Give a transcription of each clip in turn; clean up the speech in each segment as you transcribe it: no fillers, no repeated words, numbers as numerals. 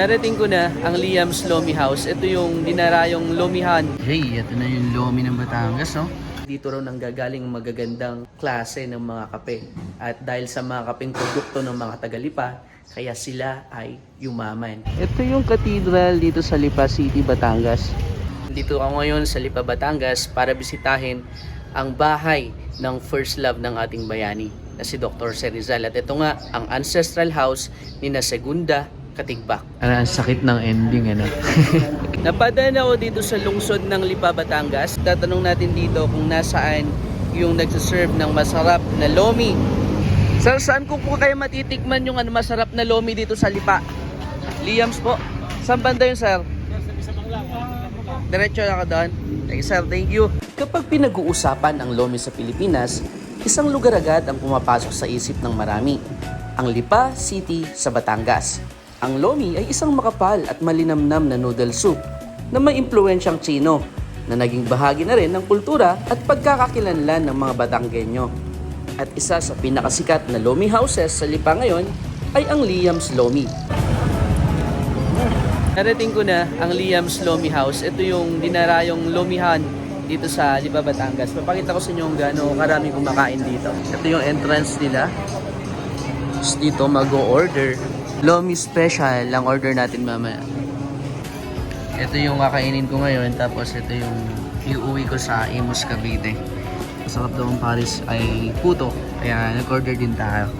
Narating ko na ang Liam's Lomi House. Ito yung dinarayong lomihan. Hey, ito na yung lomi ng Batangas, no? Dito raw nanggagaling magagandang klase ng mga kape. At dahil sa mga kapeng produkto ng mga taga-Lipa, kaya sila ay yumaman. Ito yung cathedral dito sa Lipa City, Batangas. Dito ako ngayon sa Lipa, Batangas para bisitahin ang bahay ng first love ng ating bayani na si Dr. Rizal. At ito nga ang ancestral house ni na Segunda Katigbak. Ang sakit ng ending, ano? Napadaan ako dito sa lungsod ng Lipa, Batangas. Tatanong natin dito kung nasaan yung nagsaserve ng masarap na lomi. Sir, saan ko po kayo matitikman yung masarap na lomi dito sa Lipa? Liam's po. Saan banda yun, sir? Diretso na ka doon. Thank you, sir. Thank you. Kapag pinag-uusapan ang lomi sa Pilipinas, isang lugar agad ang pumapasok sa isip ng marami. Ang Lipa City sa Batangas. Ang lomi ay isang makapal at malinamnam na noodle soup na may impluensyang Tsino na naging bahagi na rin ng kultura at pagkakakilanlan ng mga Batanggenyo. At isa sa pinakasikat na lomi houses sa Lipa ngayon ay ang Liam's Lomi. Narating ko na ang Liam's Lomi House. Ito yung dinarayong lomihan dito sa Lipa, Batangas. Papakita ko sa inyo kung gaano karaming kumakain dito. Ito yung entrance nila. Tapos dito mag-o-order. Lomi special lang order natin mamaya. Ito yung kakainin ko ngayon. Tapos ito yung iuwi ko sa Imus, Cavite. Masarap daw ang Paris ay puto. Kaya nag-order din tayo.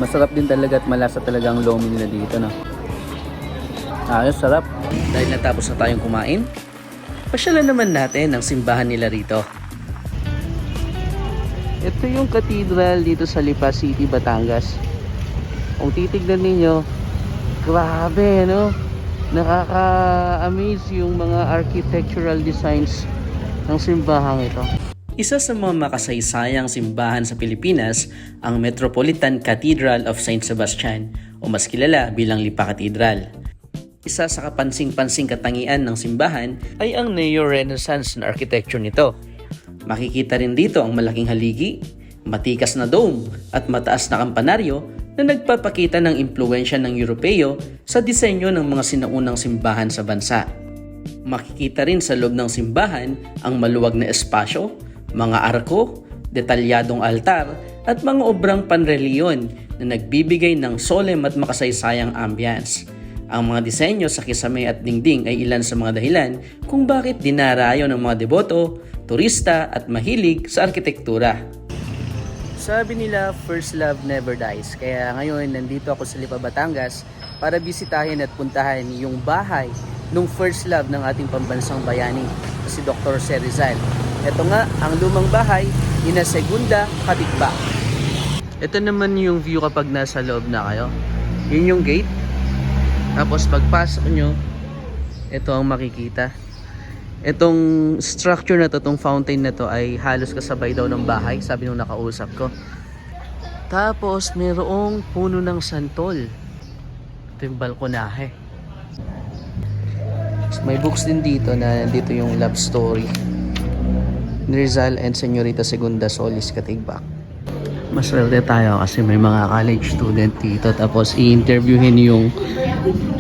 Masarap din talaga at malasa talaga ang lomi nila dito, no? Ayos, sarap. Dahil natapos na tayong kumain, pasyalan naman natin ang simbahan nila rito. Ito yung cathedral dito sa Lipa City, Batangas. Kung titignan ninyo, grabe, no? Nakaka-amaze yung mga architectural designs ng simbahang ito. Isa sa mga makasaysayang simbahan sa Pilipinas, ang Metropolitan Cathedral of St. Sebastian o mas kilala bilang Lipa Cathedral. Isa sa kapansing-pansing katangian ng simbahan ay ang neo-Renaissance na architecture nito. Makikita rin dito ang malaking haligi, matikas na dome at mataas na kampanaryo na nagpapakita ng impluensya ng Europeo sa disenyo ng mga sinaunang simbahan sa bansa. Makikita rin sa loob ng simbahan ang maluwag na espasyo, mga arko, detalyadong altar at mga obrang panreliyon na nagbibigay ng solemn at makasaysayang ambience. Ang mga disenyo sa kisame at dingding ay ilan sa mga dahilan kung bakit dinarayo ng mga deboto, turista at mahilig sa arkitektura. Sabi nila, first love never dies. Kaya ngayon, nandito ako sa Lipa, Batangas para bisitahin at puntahan yung bahay nung first love ng ating pambansang bayani, si Dr. Rizal. Ito nga, ang lumang bahay ni na Segunda Katigbak. Ito naman yung view kapag nasa loob na kayo. Yun yung gate. Tapos pagpasok nyo, ito ang makikita. Itong structure na to, itong fountain na to ay halos kasabay daw ng bahay, sabi nung nakausap ko. Tapos mayroong puno ng santol. Ito yung balkonahe. May books din dito na nandito yung love story ni Rizal and Señorita Segunda Solis Katigbak. Maswerte tayo kasi may mga college student dito. Tapos i-interviewin yung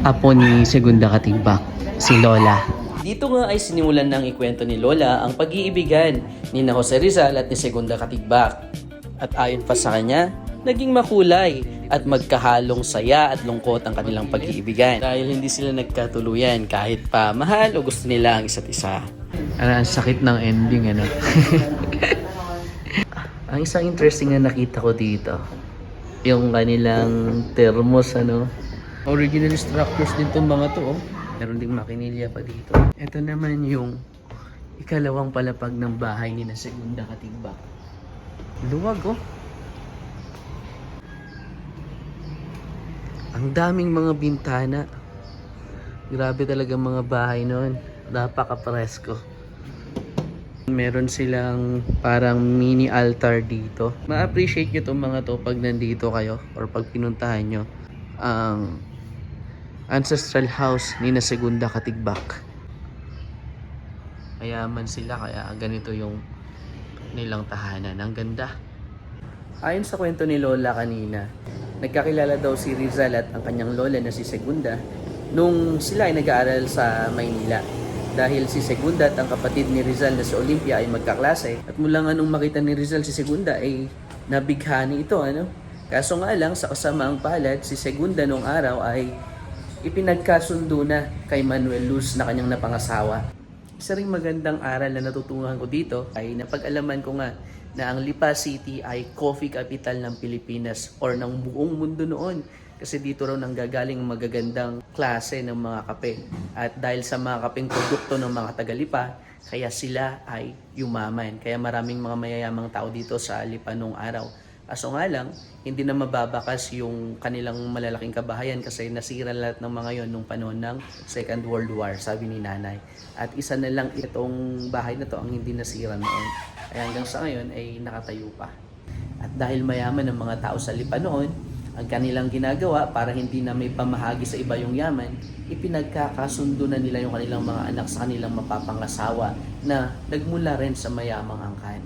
apo ni Segunda Katigbak, si Lola. Dito nga ay sinimulan ng ikwento ni Lola ang pag-iibigan ni na Jose Rizal at ni Segunda Katigbak. At ayon pa sa kanya, naging makulay at magkahalong saya at lungkot ang kanilang pag-iibigan. Dahil hindi sila nagkatuluyan kahit pa mahal o gusto nila ang isa't isa. Ang sakit ng ending, ano? Ang isang interesting na nakita ko dito, yung kanilang thermos, ano? Original structures din itong mga to, oh. Meron ding makinilya pa dito. Ito naman yung ikalawang palapag ng bahay ni na Segunda Katigbak. Luwag, oh. Ang daming mga bintana. Grabe talaga mga bahay noon. Napaka-presko. Meron silang parang mini altar dito. Ma-appreciate nyo itong mga to pag nandito kayo or pag pinuntahan nyo ang ancestral house ni na Segunda Katigbak. Mayaman sila kaya ganito yung nilang tahanan. Ang ganda. Ayon sa kwento ni Lola kanina, nagkakilala daw si Rizal at ang kanyang lola na si Segunda nung sila ay nag-aaral sa Maynila. Dahil si Segunda at ang kapatid ni Rizal na si Olympia ay magkaklase. At mula nga nung makita ni Rizal si Segunda ay nabighani ito. Kaso nga lang sa kasamaang palad, si Segunda nung araw ay ipinagkasundo na kay Manuel Luz na kanyang napangasawa. Isa ring magandang aral na natutunan ko dito ay napag-alaman ko nga na ang Lipa City ay coffee capital ng Pilipinas or ng buong mundo noon. Kasi dito raw nanggagaling magagandang klase ng mga kape. At dahil sa mga kapeng produkto ng mga taga-Lipa, kaya sila ay yumaman. Kaya maraming mga mayayamang tao dito sa Lipa nung araw. Kaso nga lang, hindi na mababakas yung kanilang malalaking kabahayan kasi nasira lahat ng mga yon nung panahon ng Second World War, sabi ni nanay. At isa na lang itong bahay na to ang hindi nasira noon. Kaya hanggang sa ngayon ay nakatayo pa. At dahil mayaman ng mga tao sa Lipa noon, ang kanilang ginagawa para hindi na may pamahagi sa iba yung yaman, ipinagkakasundo na nila yung kanilang mga anak sa kanilang mapapangasawa na nagmula rin sa mayamang angkan.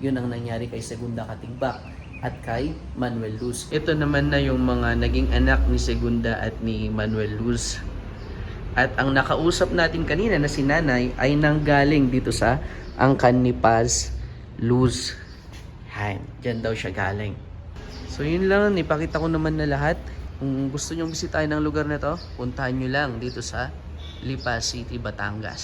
Yun ang nangyari kay Segunda Katigbak at kay Manuel Luz. Ito naman na yung mga naging anak ni Segunda at ni Manuel Luz. At ang nakausap natin kanina na si nanay ay nanggaling dito sa angkan ni Paz Luz. Diyan daw siya galing. So yun lang, ipakita ko naman na lahat. Kung gusto nyong bisitahin ng lugar na to, puntahan nyo lang dito sa Lipa City, Batangas.